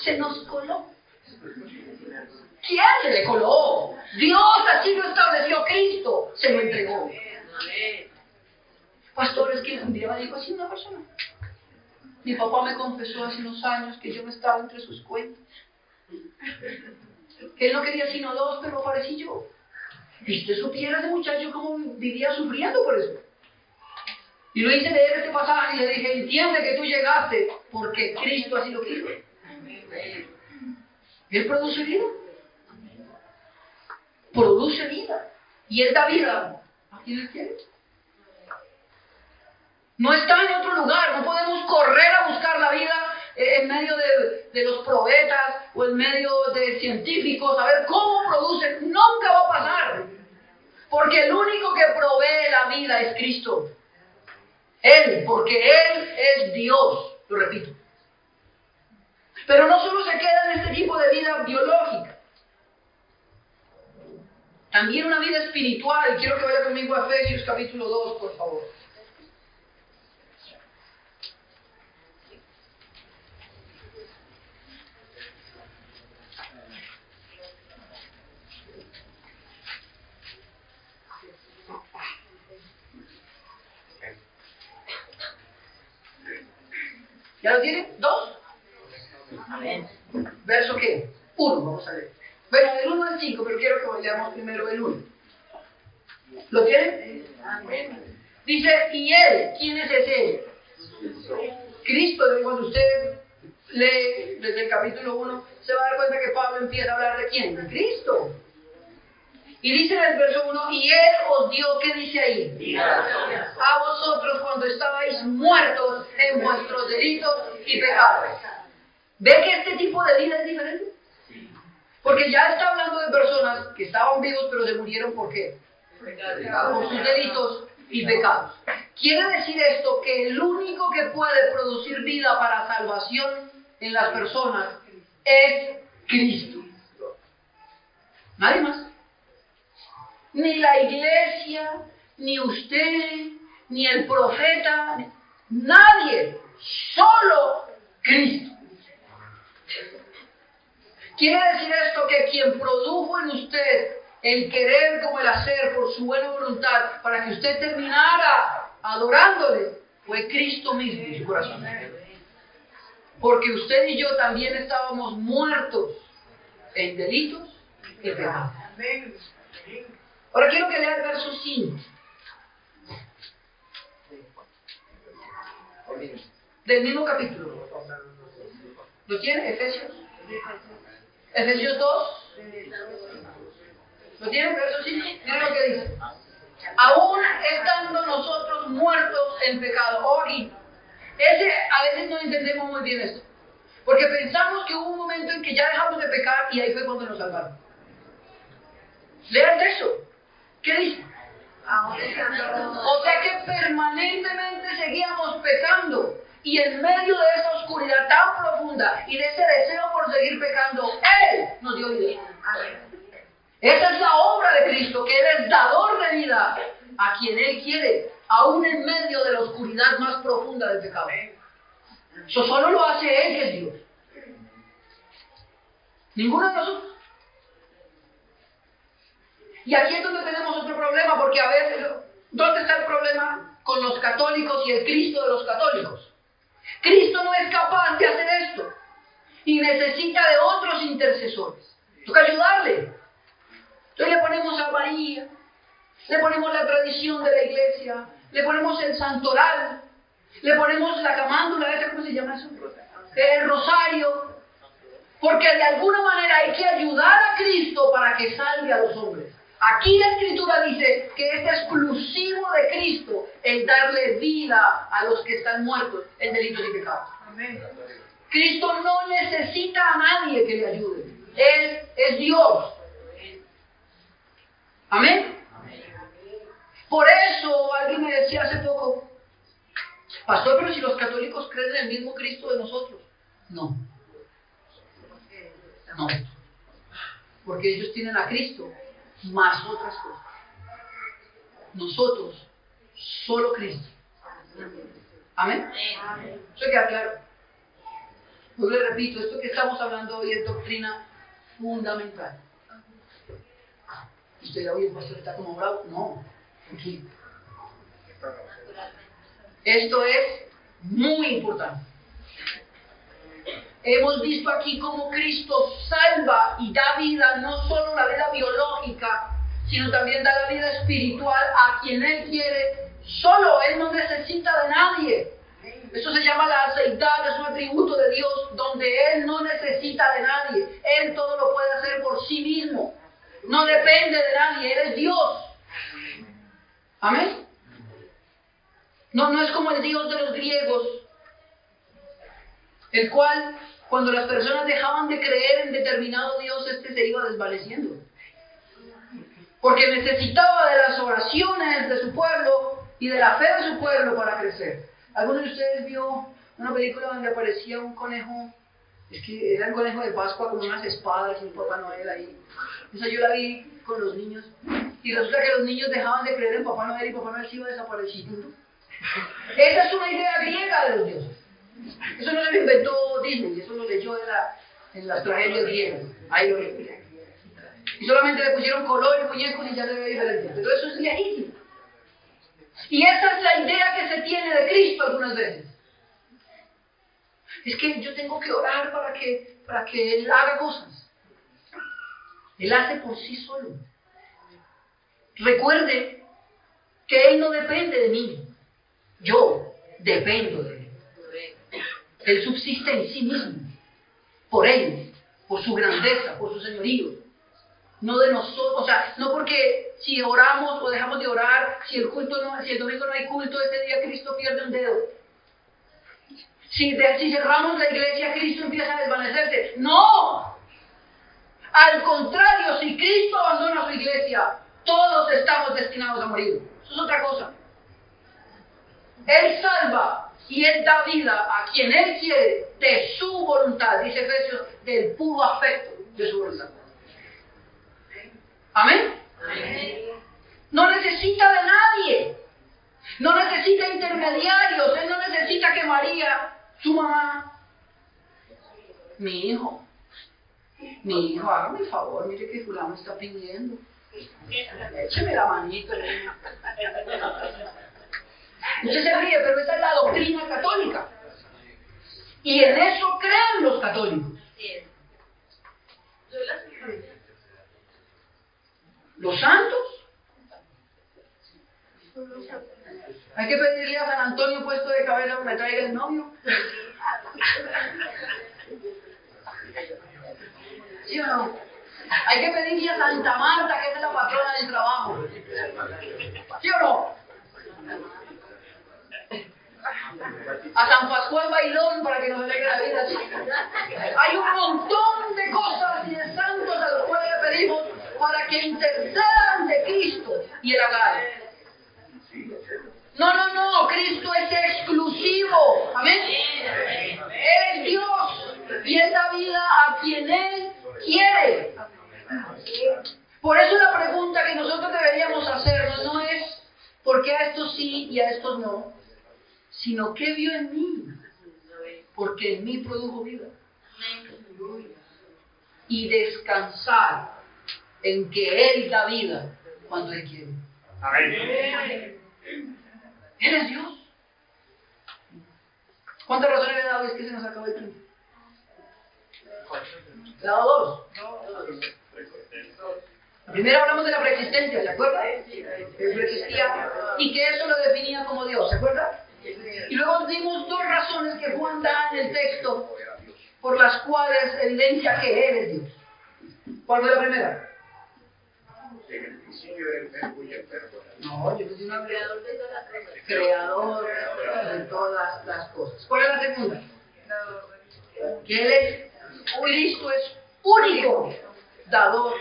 Se nos coló. ¿Quién se le coló? Dios así lo estableció, Cristo se lo entregó. Pastor, es que un día me dijo así una persona. Mi papá me confesó hace unos años que yo no estaba entre sus cuentas. Que él no quería sino dos, pero aparecí yo. Y usted supiera ese muchacho cómo vivía sufriendo por eso. Y lo hice leer este pasaje y le dije, entiende que tú llegaste porque Cristo así lo quiso. Él produce vida. Produce vida. Y Él da vida a quien Él quiere. No está en otro lugar. No podemos correr a buscar la vida en medio de los profetas o en medio de científicos, a ver cómo producen. Nunca va a pasar. Porque el único que provee la vida es Cristo. Él, porque Él es Dios. Lo repito. Pero no solo se queda en este tipo de vida biológica. También una vida espiritual. Quiero que vaya conmigo a Efesios capítulo 2, por favor. ¿Ya lo tiene? ¿2? Amén. ¿Verso qué? 1, vamos a leer. Bueno, del 1 al 5, pero quiero que leamos primero el 1. ¿Lo tienen? Amén. Dice, ¿y Él? ¿Quién es ese? Cristo. Cuando usted lee desde el capítulo 1, se va a dar cuenta que Pablo empieza a hablar de ¿quién? De Cristo. Y dice en el verso 1, y Él os dio, ¿qué dice ahí? A vosotros cuando estabais muertos en vuestros delitos y pecados. ¿Ve que este tipo de vida es diferente? Porque ya está hablando de personas que estaban vivos pero se murieron ¿por qué? Por sus delitos y pecados. Quiere decir esto que el único que puede producir vida para salvación en las personas es Cristo. Nadie más. Ni la iglesia, ni usted, ni el profeta, nadie, solo Cristo. Quiere decir esto que quien produjo en usted el querer como el hacer por su buena voluntad para que usted terminara adorándole fue Cristo mismo en su corazón. Porque usted y yo también estábamos muertos en delitos y pecados. Ahora quiero que lea el verso 5. Del mismo capítulo. ¿Lo tiene? Efesios. Efesios 2. ¿Lo tiene? Verso 5. Miren lo que dice. Aún estando nosotros muertos en pecado. Oye, a veces no entendemos muy bien esto. Porque pensamos que hubo un momento en que ya dejamos de pecar y ahí fue cuando nos salvaron. Lea el texto. ¿Qué dice? O sea que permanentemente seguíamos pecando y en medio de esa oscuridad tan profunda y de ese deseo por seguir pecando, Él nos dio vida. Esa es la obra de Cristo, que Él es dador de vida a quien Él quiere, aún en medio de la oscuridad más profunda del pecado. Eso solo lo hace Él, que es Dios. Ninguno de nosotros. Y aquí es donde tenemos otro problema, porque a veces, ¿dónde está el problema con los católicos y el Cristo de los católicos? Cristo no es capaz de hacer esto y necesita de otros intercesores. Toca ayudarle. Entonces le ponemos a María, le ponemos la tradición de la iglesia, le ponemos el santoral, le ponemos la camándula, ¿cómo se llama eso? El rosario, porque de alguna manera hay que ayudar a Cristo para que salve a los hombres. Aquí la Escritura dice que es exclusivo de Cristo el darle vida a los que están muertos en delitos y pecados. Amén. Cristo no necesita a nadie que le ayude. Él es Dios. Amén. Por eso alguien me decía hace poco, pastor, pero si los católicos creen en el mismo Cristo de nosotros. No. No. Porque ellos tienen a Cristo más otras cosas. Nosotros, solo Cristo. ¿Amén? Eso queda claro. Yo le repito, esto que estamos hablando hoy es doctrina fundamental. Usted dirá, oye, el pastor está como bravo. No, tranquilo. Esto es muy importante. Hemos visto aquí cómo Cristo salva y da vida, no solo la vida biológica, sino también da la vida espiritual a quien Él quiere. Solo Él no necesita de nadie. Eso se llama la aceidad, es un atributo de Dios, donde Él no necesita de nadie. Él todo lo puede hacer por sí mismo. No depende de nadie, Él es Dios. ¿Amén? No es como el Dios de los griegos, el cual, cuando las personas dejaban de creer en determinado Dios, este se iba desvaneciendo. Porque necesitaba de las oraciones de su pueblo y de la fe de su pueblo para crecer. ¿Alguno de ustedes vio una película donde aparecía un conejo? Es que era el conejo de Pascua con unas espadas y un Papá Noel ahí. Esa yo la vi con los niños. Y resulta que los niños dejaban de creer en Papá Noel y Papá Noel se iba desapareciendo. Esa es una idea griega de los dioses. Eso no se lo inventó Disney, eso lo leyó en las tragedias griegas. Ahí lo leyó. Y solamente le pusieron color y muñecos y ya se ve diferente. Pero eso es legítimo. Y esa es la idea que se tiene de Cristo algunas veces. Es que yo tengo que orar para que Él haga cosas. Él hace por sí solo. Recuerde que Él no depende de mí. Yo dependo de Él. Él subsiste en sí mismo. Por Él. Por su grandeza, por su señorío. No de nosotros, o sea, no porque si oramos o dejamos de orar, si el domingo no hay culto, ese día Cristo pierde un dedo. Si cerramos la iglesia, Cristo empieza a desvanecerse. ¡No! Al contrario, si Cristo abandona su iglesia, todos estamos destinados a morir. Eso es otra cosa. Él salva y Él da vida a quien Él quiere de su voluntad, dice Efesios, del puro afecto de su voluntad. ¿Amén? No necesita de nadie. No necesita intermediarios. Él no necesita que María, su mamá, mi hijo, hágame el favor, mire que fulano está pidiendo. Écheme la manito. Usted se ríe, pero esa es la doctrina católica. Y en eso creen los católicos. ¿Los santos? Hay que pedirle a San Antonio puesto de cabeza que me traiga el novio. ¿Sí o no? Hay que pedirle a Santa Marta, que es la patrona del trabajo. ¿Sí o no? A San Pascual Bailón para que nos alegre la vida. ¿Sí? Hay un montón de cosas y de santos a los cuales le pedimos para que intercedan de Cristo y Él haga. No, Cristo es exclusivo. Amén. Él es Dios y Él da vida a quien Él quiere. Por eso la pregunta que nosotros deberíamos hacernos no es ¿por qué a estos sí y a estos no? Sino ¿qué vio en mí? Porque en mí produjo vida. Y descansar en que Él da vida cuando Él quiere. Amén. Él es Dios. ¿Cuántas razones le he dado? Es que se nos acabó el tiempo. Le he dado 2. La primera hablamos de la preexistencia, ¿se acuerda? Él preexistía y que eso lo definía como Dios, ¿se acuerda? Y luego dimos 2 razones que Juan da en el texto por las cuales evidencia que Él es Dios. ¿Cuál fue la primera? En el principio era el verbo y el verbo. No, yo soy un creador de todas las cosas. ¿Cuál es la segunda? Que Él es, Cristo es único dador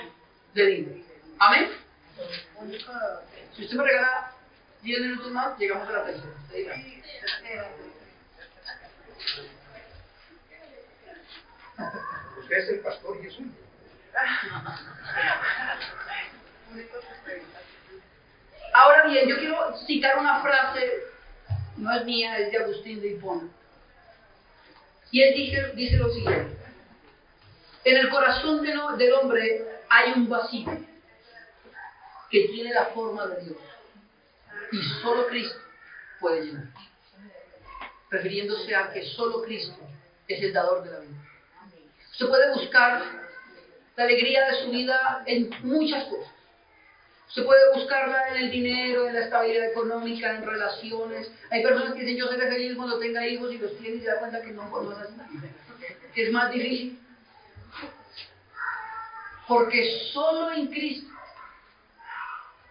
de vida. ¿Amén? Si usted me regala 10 minutos más, llegamos a la tercera. Usted es el pastor y es suyo. Ahora bien, yo quiero citar una frase, no es mía, es de Agustín de Hipona. Y él dice lo siguiente: en el corazón del hombre hay un vacío que tiene la forma de Dios, y solo Cristo puede llenar, refiriéndose a que solo Cristo es el dador de la vida. Usted puede buscar la alegría de su vida en muchas cosas. Usted puede buscarla en el dinero, en la estabilidad económica, en relaciones. Hay personas que dicen: yo seré feliz cuando tenga hijos, y los tiene y se da cuenta que no es así, que es más difícil. Porque solo en Cristo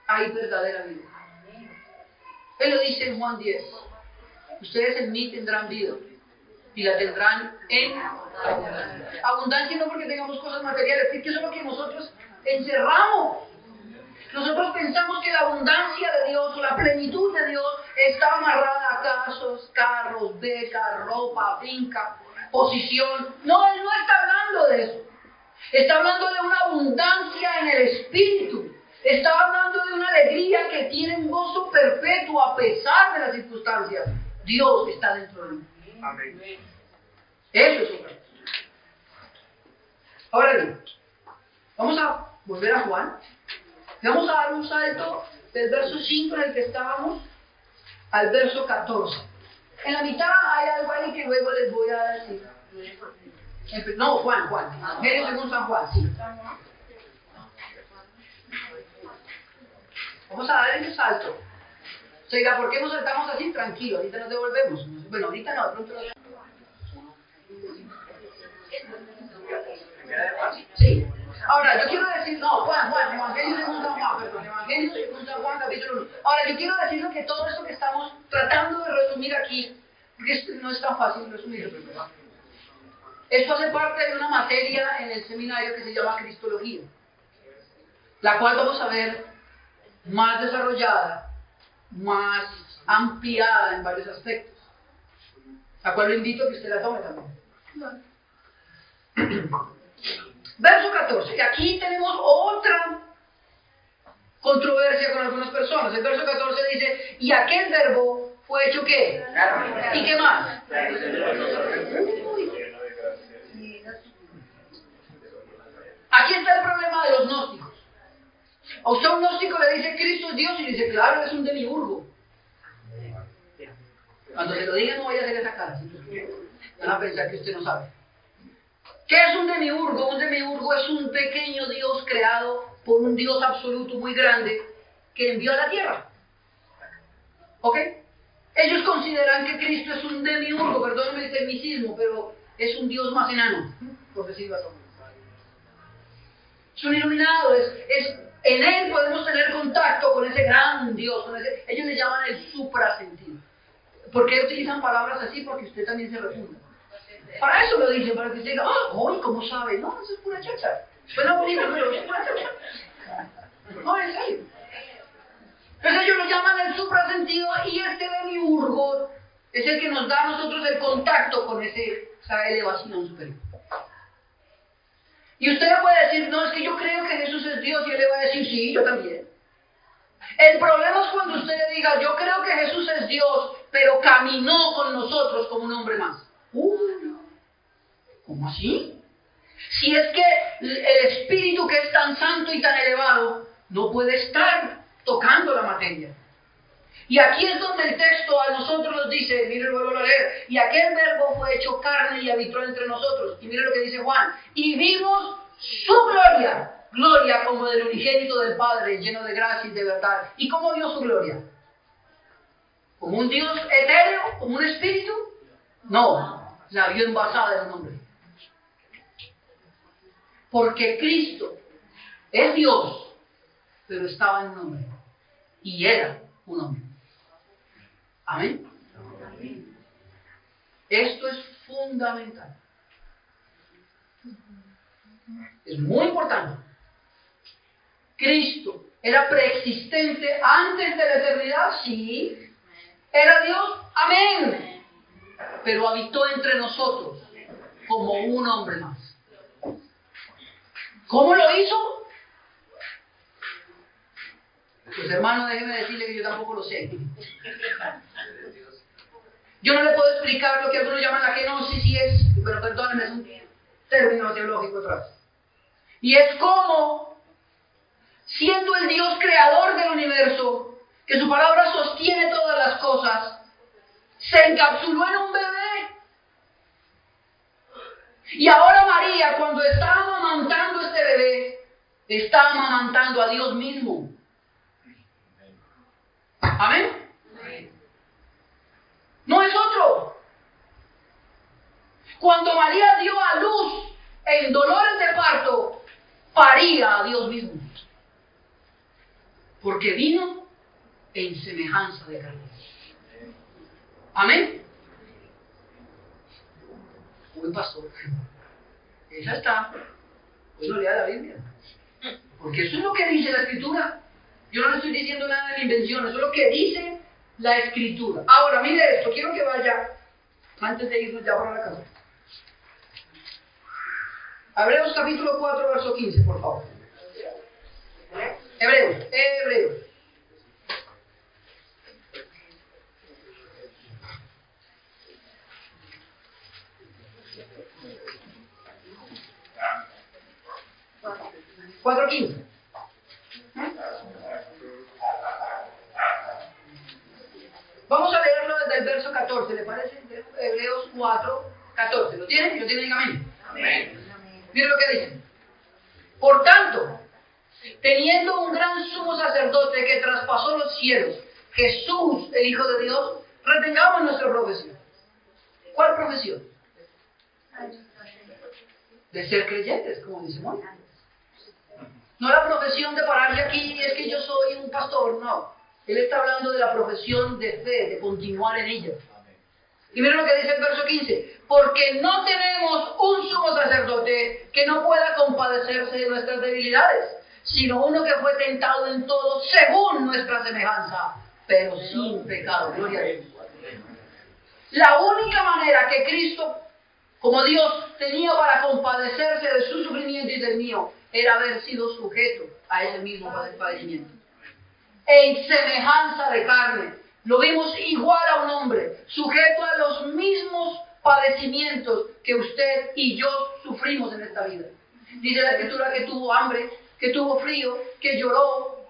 hay verdadera vida. Él lo dice en Juan 10: ustedes en mí tendrán vida, y la tendrán en abundancia. Abundancia no porque tengamos cosas materiales, es que eso es lo que nosotros encerramos. Nosotros pensamos que la abundancia de Dios o la plenitud de Dios está amarrada a casos, carros, becas, ropa, finca, posición. No, Él no está hablando de eso. Está hablando de una abundancia en el espíritu. Está hablando de una alegría que tiene un gozo perpetuo a pesar de las circunstancias. Dios está dentro de mí. Amén. Eso es otra cosa. Ahora bien, vamos a volver a Juan. Vamos a dar un salto del verso 5 en el que estábamos al verso 14. En la mitad hay algo ahí que luego les voy a decir. No, Juan. Evangelio según San Juan, sí. Vamos a dar ese salto. O sea, ¿por qué nos saltamos así? Tranquilo, ahorita nos devolvemos. Bueno, ahorita no, de pronto lo... Sí. Ahora, yo quiero decir, no, Juan, Evangelio según San Juan, perdón, Evangelio según San Juan, capítulo 1. Ahora, yo quiero decirles que todo esto que estamos tratando de resumir aquí, porque no es tan fácil resumirlo, primero. Esto hace parte de una materia en el seminario que se llama Cristología, la cual vamos a ver más desarrollada, más ampliada en varios aspectos, la cual lo invito a que usted la tome también. Verso 14, y aquí tenemos otra controversia con algunas personas. El verso 14 dice: y aquel verbo fue hecho ¿qué? ¿Y qué más? Aquí está el problema de los gnósticos. A usted un gnóstico le dice Cristo es Dios y le dice: claro, es un demiurgo. Cuando se lo digan no vaya a hacer esa cara, van a pensar que usted no sabe. ¿Qué es un demiurgo? Un demiurgo es un pequeño Dios creado por un Dios absoluto muy grande que envió a la tierra. ¿Ok? Ellos consideran que Cristo es un demiurgo, perdónenme el tecnicismo, pero es un Dios más enano, por decirlo así. Es un iluminado, en él podemos tener contacto con ese gran Dios, ellos le llaman el suprasentido. ¿Por qué utilizan palabras así? Porque usted también se refunda. Para eso lo dicen, para que usted diga: ¡ay, cómo sabe! No, eso es pura chacha. Suena bonito, pero es pura chacha. No, en serio. Entonces ellos lo llaman el suprasentido, y este demiurgo es el que nos da a nosotros el contacto con esa elevación superior. Y usted le puede decir: no, es que yo creo que Jesús es Dios, y él le va a decir: sí, yo también. El problema es cuando usted le diga: yo creo que Jesús es Dios, pero caminó con nosotros como un hombre más. ¿Cómo así? Si es que el Espíritu, que es tan santo y tan elevado, no puede estar tocando la materia. Y aquí es donde el texto a nosotros nos dice, mire, vuelvo a leer: y aquel verbo fue hecho carne y habitó entre nosotros. Y mire lo que dice Juan: y vimos su gloria como del unigénito del Padre, lleno de gracia y de verdad. ¿Y cómo vio su gloria? ¿Como un Dios etéreo? ¿Como un espíritu? No, la vio envasada en un hombre. Porque Cristo es Dios, pero estaba en un hombre, y era un hombre. Amén. Esto es fundamental. Es muy importante. Cristo era preexistente antes de la eternidad, sí. Era Dios, amén. Pero habitó entre nosotros como un hombre más. ¿Cómo lo hizo? Pues hermano, déjeme decirle que yo tampoco lo sé. Yo no le puedo explicar lo que algunos llaman la kenosis, y es, pero perdónenme, es un término teológico atrás. Y es como, siendo el Dios creador del universo, que su palabra sostiene todas las cosas, se encapsuló en un bebé. Y ahora María, cuando está amamantando este bebé, está amamantando a Dios mismo. ¿Amén? No es otro. Cuando María dio a luz en dolores de parto, paría a Dios mismo. Porque vino en semejanza de carne. ¿Amén? Uy, pastor, esa está. Pues no lea la Biblia. Porque eso es lo que dice la Escritura. Yo no le estoy diciendo nada de mi invención, eso es lo que dice la Escritura. Ahora, mire esto, quiero que vaya, antes de irnos ya para la casa. Hebreos capítulo 4, verso 15, por favor. Hebreos. Cuatro 15. Vamos a leerlo desde el verso 14, ¿le parece? Hebreos 4, 14. ¿Lo tienen? ¿Lo tienen? Amén. Amén. Miren lo que dice. Por tanto, teniendo un gran sumo sacerdote que traspasó los cielos, Jesús, el Hijo de Dios, retengamos nuestra profesión. ¿Cuál profesión? De ser creyentes, como dice Mónica. No la profesión de pararse aquí, es que yo soy un pastor, no. Él está hablando de la profesión de fe, de continuar en ella. Y miren lo que dice el verso 15. Porque no tenemos un sumo sacerdote que no pueda compadecerse de nuestras debilidades, sino uno que fue tentado en todo según nuestra semejanza, pero sin pecado. Gloria a Dios. La única manera que Cristo, como Dios, tenía para compadecerse de su sufrimiento y del mío, era haber sido sujeto a ese mismo padecimiento. En semejanza de carne, lo vimos igual a un hombre, sujeto a los mismos padecimientos que usted y yo sufrimos en esta vida. Dice la Escritura que tuvo hambre, que tuvo frío, que lloró,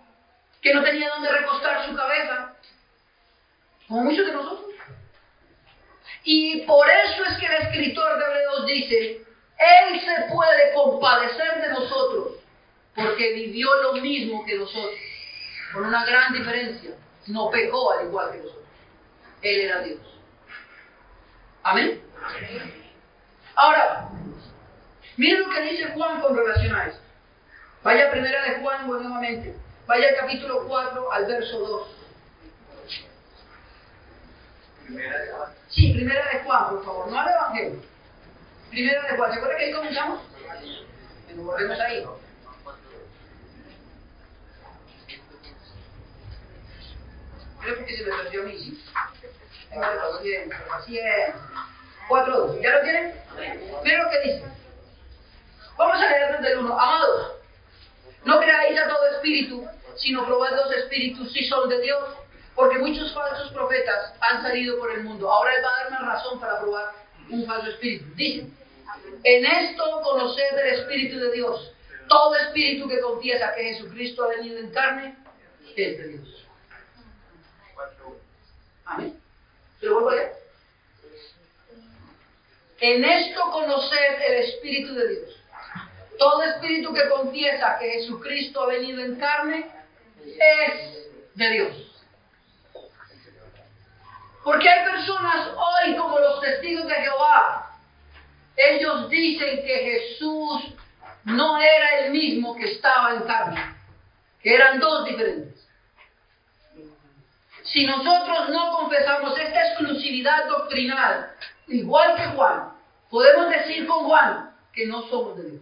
que no tenía donde recostar su cabeza, como muchos de nosotros. Y por eso es que el escritor de Hebreos dice, Él se puede compadecer de nosotros, porque vivió lo mismo que nosotros, con una gran diferencia, no pecó al igual que nosotros. Él era Dios. ¿Amén? Ahora, miren lo que dice Juan con relación a esto. Vaya a primera de Juan nuevamente. Vaya al capítulo 4, al verso 2. Primera de Juan. Sí, primera de Juan, por favor, no al Evangelio. Primera de Juan, ¿se acuerda que ahí comenzamos? Que nos volvemos ahí. Creo que se me perdió a mí, ¿sí? Tenga paciencia. 4.2, ¿ya lo tienen? Miren lo que dice. Vamos a leer desde el 1. Amados, no creáis a todo espíritu, sino probad los espíritus si son de Dios, porque muchos falsos profetas han salido por el mundo. Ahora él va a dar una razón para probar un falso espíritu. Dice, en esto conoced el Espíritu de Dios. Todo espíritu que confiesa que Jesucristo ha venido en carne es de Dios. Amén. ¿Se lo vuelvo a leer? En esto conoced el Espíritu de Dios. Todo espíritu que confiesa que Jesucristo ha venido en carne es de Dios. Porque hay personas hoy como los testigos de Jehová. Ellos dicen que Jesús no era el mismo que estaba en carne, que eran dos diferentes. Si nosotros no confesamos esta exclusividad doctrinal, igual que Juan, podemos decir con Juan que no somos de Dios.